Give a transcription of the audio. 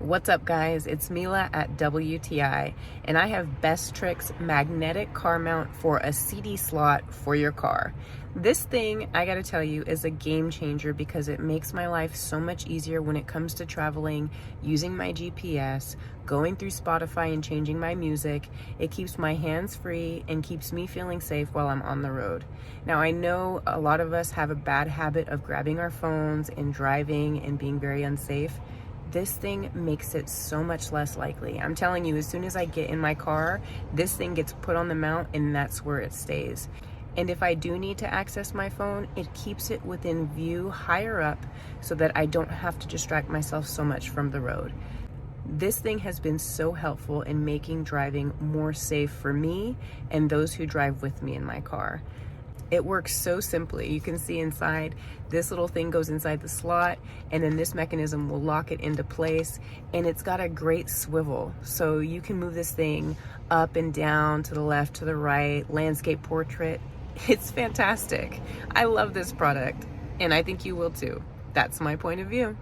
What's up, guys? It's Mila at WTI, and I have BesTrix magnetic car mount for a CD slot for your car. This thing, I gotta tell you, is a game changer because it makes my life so much easier when it comes to traveling, using my GPS, going through Spotify and changing my music. It keeps my hands free and keeps me feeling safe while I'm on the road. Now, I know a lot of us have a bad habit of grabbing our phones and driving and being very unsafe. This thing makes it so much less likely. I'm telling you, as soon as I get in my car, this thing gets put on the mount and that's where it stays. And if I do need to access my phone, it keeps it within view higher up so that I don't have to distract myself so much from the road. This thing has been so helpful in making driving more safe for me and those who drive with me in my car. It works so simply. You can see inside, this little thing goes inside the slot, and then this mechanism will lock it into place, and it's got a great swivel. So you can move this thing up and down, to the left, to the right, landscape, portrait. It's fantastic. I love this product, and I think you will too. That's my point of view.